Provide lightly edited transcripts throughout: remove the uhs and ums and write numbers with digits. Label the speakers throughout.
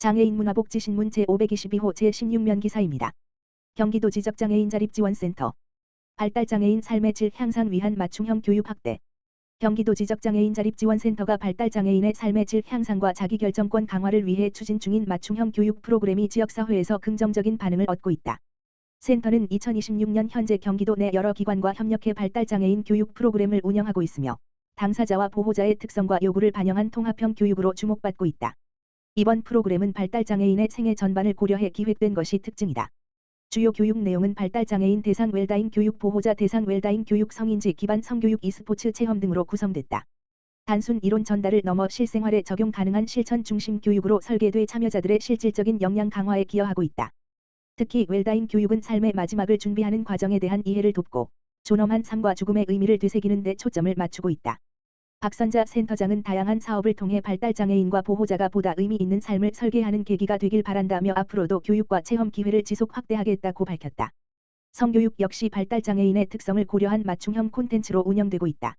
Speaker 1: 장애인 문화복지신문 제522호 제16면 기사입니다. 경기도 지적장애인 자립지원센터. 발달장애인 삶의 질 향상 위한 맞춤형 교육 확대. 경기도 지적장애인 자립지원센터가 발달장애인의 삶의 질 향상과 자기결정권 강화를 위해 추진 중인 맞춤형 교육 프로그램이 지역사회에서 긍정적인 반응을 얻고 있다. 센터는 2026년 현재 경기도 내 여러 기관과 협력해 발달장애인 교육 프로그램을 운영하고 있으며 당사자와 보호자의 특성과 요구를 반영한 통합형 교육으로 주목받고 있다. 이번 프로그램은 발달장애인의 생애 전반을 고려해 기획된 것이 특징이다. 주요 교육 내용은 발달장애인 대상 웰다잉 교육, 보호자 대상 웰다잉 교육, 성인지 기반 성교육, e스포츠 체험 등으로 구성됐다. 단순 이론 전달을 넘어 실생활에 적용 가능한 실천 중심 교육으로 설계돼 참여자들의 실질적인 역량 강화에 기여하고 있다. 특히 웰다잉 교육은 삶의 마지막을 준비하는 과정에 대한 이해를 돕고 존엄한 삶과 죽음의 의미를 되새기는 데 초점을 맞추고 있다. 박선자 센터장은 다양한 사업을 통해 발달장애인과 보호자가 보다 의미 있는 삶을 설계하는 계기가 되길 바란다며 앞으로도 교육과 체험 기회를 지속 확대하겠다고 밝혔다. 성교육 역시 발달장애인의 특성을 고려한 맞춤형 콘텐츠로 운영되고 있다.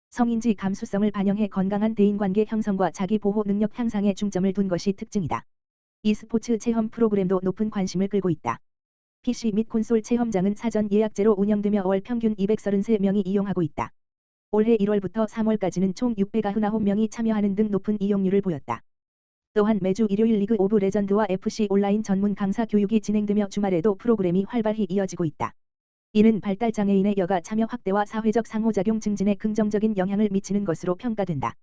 Speaker 1: 성인지 감수성을 반영해 건강한 대인관계 형성과 자기보호 능력 향상에 중점을 둔 것이 특징이다. e스포츠 체험 프로그램도 높은 관심을 끌고 있다. PC 및 콘솔 체험장은 사전 예약제로 운영되며 월 평균 233명이 이용하고 있다. 올해 1월부터 3월까지는 총 699명이 참여하는 등 높은 이용률을 보였다. 또한 매주 일요일 리그 오브 레전드와 FC 온라인 전문 강사 교육이 진행되며 주말에도 프로그램이 활발히 이어지고 있다. 이는 발달장애인의 여가 참여 확대와 사회적 상호작용 증진에 긍정적인 영향을 미치는 것으로 평가된다.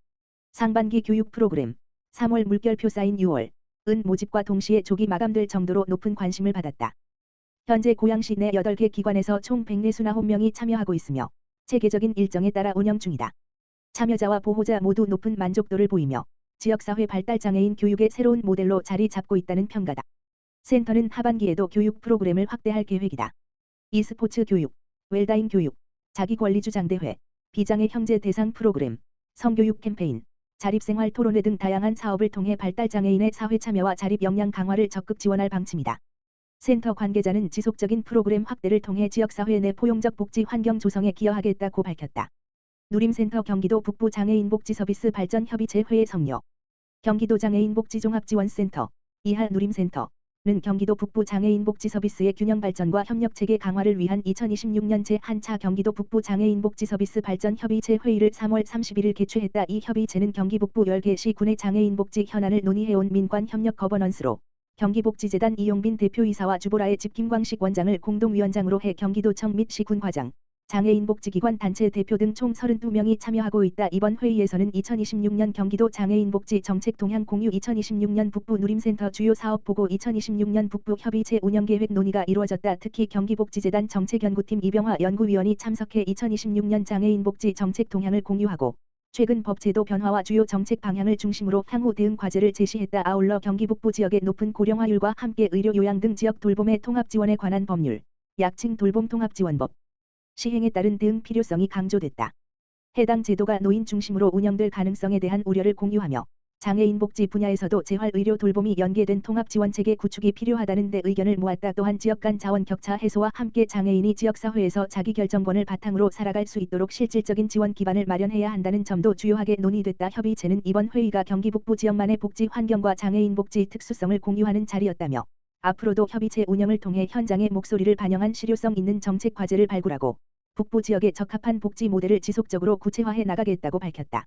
Speaker 1: 상반기 교육 프로그램 3월 물결표 쌓인 6월 은 모집과 동시에 조기 마감될 정도로 높은 관심을 받았다. 현재 고양시 내 8개 기관에서 총 149명이 참여하고 있으며 체계적인 일정에 따라 운영 중이다. 참여자와 보호자 모두 높은 만족도를 보이며 지역사회 발달장애인 교육의 새로운 모델로 자리 잡고 있다는 평가다. 센터는 하반기에도 교육 프로그램을 확대할 계획이다. e스포츠 교육, 웰다잉 교육, 자기권리주장대회, 비장애 형제 대상 프로그램, 성교육 캠페인, 자립생활 토론회 등 다양한 사업을 통해 발달장애인의 사회 참여와 자립 역량 강화를 적극 지원할 방침이다. 센터 관계자는 지속적인 프로그램 확대를 통해 지역사회 내 포용적 복지 환경 조성에 기여하겠다고 밝혔다. 누림센터 경기도 북부 장애인복지서비스 발전협의체 회의 성료. 경기도 장애인복지종합지원센터 이하 누림센터는 경기도 북부 장애인복지서비스의 균형 발전과 협력체계 강화를 위한 2026년 제1차 경기도 북부 장애인복지서비스 발전협의체 회의를 3월 31일 개최했다. 이 협의체는 경기 북부 10개 시군의 장애인복지 현안을 논의해온 민관협력 거버넌스로 경기복지재단 이용빈 대표이사와 주보라의 집 김광식 원장을 공동위원장으로 해 경기도청 및 시군 과장, 장애인복지기관 단체 대표 등 총 32명이 참여하고 있다. 이번 회의에서는 2026년 경기도 장애인복지 정책 동향 공유, 2026년 북부 누림센터 주요 사업 보고, 2026년 북부 협의체 운영계획 논의가 이루어졌다. 특히 경기복지재단 정책연구팀 이병화 연구위원이 참석해 2026년 장애인복지 정책 동향을 공유하고 최근 법제도 변화와 주요 정책 방향을 중심으로 향후 대응 과제를 제시했다. 아울러 경기 북부 지역의 높은 고령화율과 함께 의료 요양 등 지역 돌봄의 통합 지원에 관한 법률, 약칭 돌봄 통합지원법 시행에 따른 대응 필요성이 강조됐다. 해당 제도가 노인 중심으로 운영될 가능성에 대한 우려를 공유하며 장애인 복지 분야에서도 재활의료 돌봄이 연계된 통합지원체계 구축이 필요하다는 데 의견을 모았다. 또한 지역 간 자원 격차 해소와 함께 장애인이 지역사회에서 자기결정권을 바탕으로 살아갈 수 있도록 실질적인 지원 기반을 마련해야 한다는 점도 주요하게 논의됐다. 협의체는 이번 회의가 경기 북부 지역만의 복지 환경과 장애인 복지 특수성을 공유하는 자리였다며 앞으로도 협의체 운영을 통해 현장의 목소리를 반영한 실효성 있는 정책 과제를 발굴하고 북부 지역에 적합한 복지 모델을 지속적으로 구체화해 나가겠다고 밝혔다.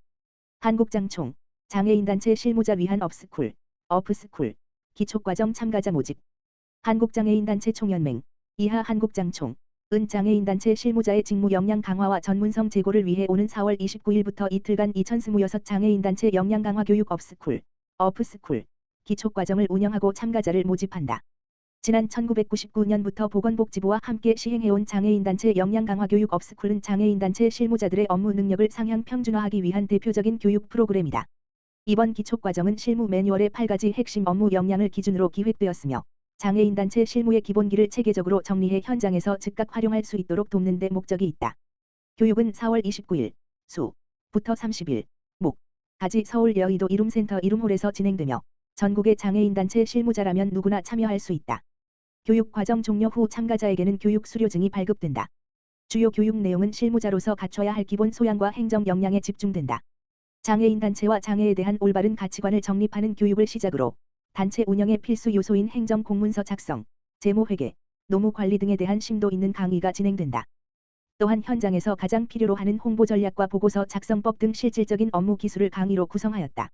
Speaker 1: 한국장총 장애인단체 실무자 위한 업스쿨, 어프스쿨, 기초과정 참가자 모집. 한국장애인단체 총연맹, 이하 한국장총, 은 장애인단체 실무자의 직무 역량 강화와 전문성 제고를 위해 오는 4월 29일부터 이틀간 2026 장애인단체 역량 강화 교육 업스쿨, 어프스쿨, 기초과정을 운영하고 참가자를 모집한다. 지난 1999년부터 보건복지부와 함께 시행해온 장애인단체 역량 강화 교육 업스쿨은 장애인단체 실무자들의 업무 능력을 상향 평준화하기 위한 대표적인 교육 프로그램이다. 이번 기초과정은 실무 매뉴얼의 8가지 핵심 업무 역량을 기준으로 기획되었으며 장애인단체 실무의 기본기를 체계적으로 정리해 현장에서 즉각 활용할 수 있도록 돕는 데 목적이 있다. 교육은 4월 29일 수부터 30일 목까지 서울 여의도 이룸센터 이룸홀에서 진행되며 전국의 장애인단체 실무자라면 누구나 참여할 수 있다. 교육 과정 종료 후 참가자에게는 교육 수료증이 발급된다. 주요 교육 내용은 실무자로서 갖춰야 할 기본 소양과 행정 역량에 집중된다. 장애인 단체와 장애에 대한 올바른 가치관을 정립하는 교육을 시작으로 단체 운영의 필수 요소인 행정 공문서 작성, 재무 회계, 노무 관리 등에 대한 심도 있는 강의가 진행된다. 또한 현장에서 가장 필요로 하는 홍보 전략과 보고서 작성법 등 실질적인 업무 기술을 강의로 구성하였다.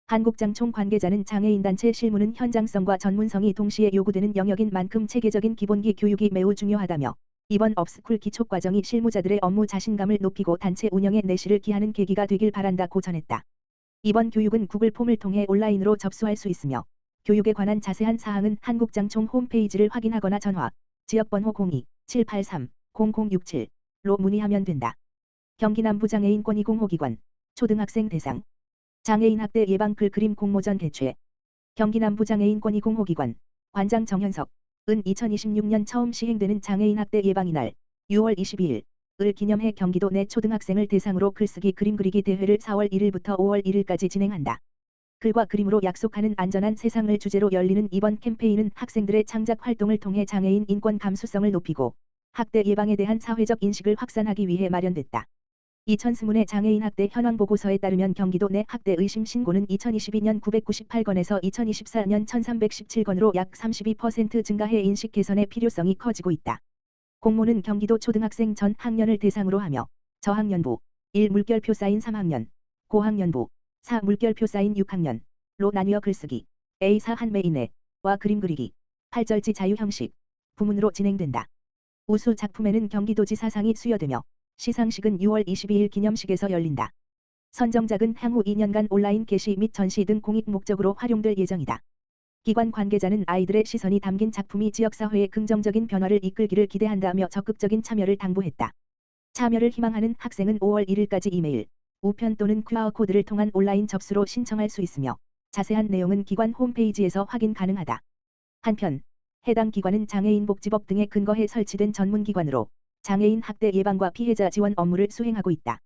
Speaker 1: 한국장총 관계자는 장애인단체 실무는 현장성과 전문성이 동시에 요구되는 영역인 만큼 체계적인 기본기 교육이 매우 중요하다며 이번 업스쿨 기초과정이 실무자들의 업무 자신감을 높이고 단체 운영에 내실을 기하는 계기가 되길 바란다고 전했다. 이번 교육은 구글 폼을 통해 온라인으로 접수할 수 있으며 교육에 관한 자세한 사항은 한국장총 홈페이지를 확인하거나 전화, 지역번호 02-783-0067로 문의하면 된다. 경기 남부장애인권익공호기관, 초등학생 대상, 장애인 학대 예방 글그림 공모전 개최, 경기 남부장애인권익공호기관, 관장 정현석, 은 2026년 처음 시행되는 장애인 학대 예방의 날, 6월 22일, 을 기념해 경기도 내 초등학생을 대상으로 글쓰기 그림 그리기 대회를 4월 1일부터 5월 1일까지 진행한다. 글과 그림으로 약속하는 안전한 세상을 주제로 열리는 이번 캠페인은 학생들의 창작 활동을 통해 장애인 인권 감수성을 높이고 학대 예방에 대한 사회적 인식을 확산하기 위해 마련됐다. 이천스문의 장애인 학대 현황 보고서에 따르면 경기도 내 학대 의심 신고는 2022년 998건에서 2024년 1317건으로 약 32% 증가해 인식 개선의 필요성이 커지고 있다. 공모는 경기도 초등학생 전 학년을 대상으로 하며 저학년부, 1 물결표 쌓인 3학년, 고학년부, 4 물결표 쌓인 6학년로 나뉘어 글쓰기, A4 한 메인에와 그림 그리기, 8절지 자유 형식, 부문으로 진행된다. 우수 작품에는 경기도지사상이 수여되며 시상식은 6월 22일 기념식에서 열린다. 선정작은 향후 2년간 온라인 게시 및 전시 등 공익 목적으로 활용될 예정이다. 기관 관계자는 아이들의 시선이 담긴 작품이 지역사회의 긍정적인 변화를 이끌기를 기대한다며 적극적인 참여를 당부했다. 참여를 희망하는 학생은 5월 1일까지 이메일, 우편 또는 QR코드를 통한 온라인 접수로 신청할 수 있으며 자세한 내용은 기관 홈페이지에서 확인 가능하다. 한편 해당 기관은 장애인복지법 등에 근거해 설치된 전문기관으로 장애인 학대 예방과 피해자 지원 업무를 수행하고 있다.